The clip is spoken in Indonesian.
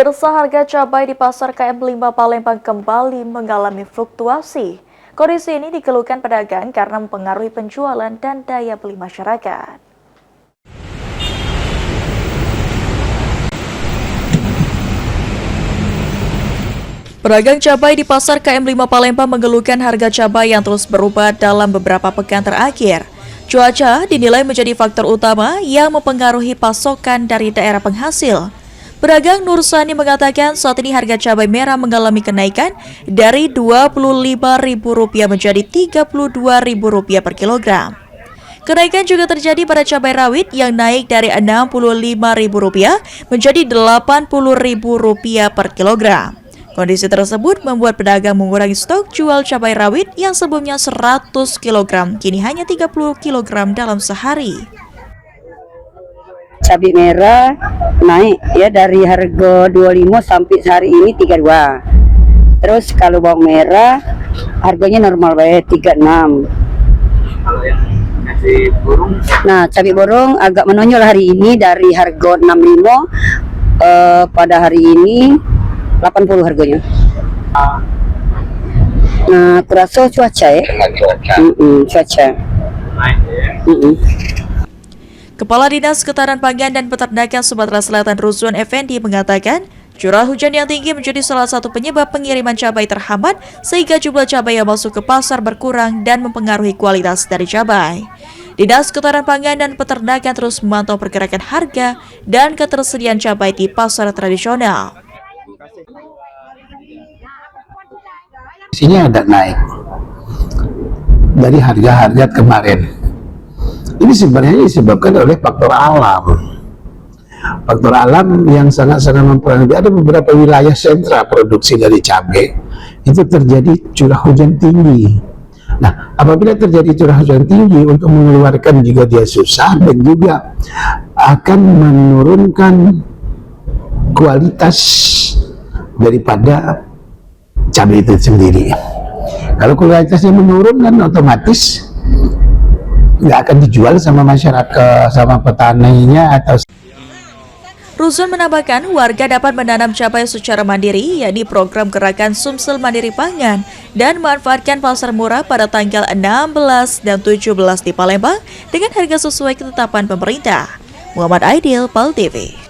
Pemirsa, harga cabai di pasar KM5 Palembang kembali mengalami fluktuasi. Kondisi ini dikeluhkan pedagang karena mempengaruhi penjualan dan daya beli masyarakat. Pedagang cabai di pasar KM5 Palembang mengeluhkan harga cabai yang terus berubah dalam beberapa pekan terakhir. Cuaca dinilai menjadi faktor utama yang mempengaruhi pasokan dari daerah penghasil. Pedagang Nur Sani mengatakan saat ini harga cabai merah mengalami kenaikan dari Rp25.000 menjadi Rp32.000 per kilogram. Kenaikan juga terjadi pada cabai rawit yang naik dari Rp65.000 menjadi Rp80.000 per kilogram. Kondisi tersebut membuat pedagang mengurangi stok jual cabai rawit yang sebelumnya 100 kg, kini hanya 30 kg dalam sehari. Cabai merah naik ya dari harga 25 sampai hari ini 32. Terus kalau bawang merah harganya normal baik 36. Kalau yang nasi burung? Nah, cabai burung agak menonjol hari ini dari harga 65 pada hari ini 80 harganya. Nah, kurasa cuaca ya. Cuaca. Naik ya. Kepala Dinas Ketahanan Pangan dan Peternakan Sumatera Selatan Ruzwan Effendi mengatakan, curah hujan yang tinggi menjadi salah satu penyebab pengiriman cabai terhambat sehingga jumlah cabai yang masuk ke pasar berkurang dan mempengaruhi kualitas dari cabai. Dinas Ketahanan Pangan dan Peternakan terus memantau pergerakan harga dan ketersediaan cabai di pasar tradisional. Sini ada naik dari harga-harga kemarin. Ini sebenarnya disebabkan oleh faktor alam. Faktor alam yang sangat-sangat mempengaruhi. Ada beberapa wilayah sentra produksi dari cabai itu terjadi curah hujan tinggi. Nah, apabila terjadi curah hujan tinggi, untuk mengeluarkan juga dia susah dan juga akan menurunkan kualitas daripada cabai itu sendiri. Kalau kualitasnya menurun kan otomatis nggak akan dijual sama masyarakat, sama petaninya atau. Ruzwan menambahkan warga dapat menanam cabai secara mandiri, yakni program Gerakan Sumsel Mandiri Pangan, dan memanfaatkan pasar murah pada tanggal 16 dan 17 di Palembang dengan harga sesuai ketetapan pemerintah. Muhammad Aidil, PAL TV.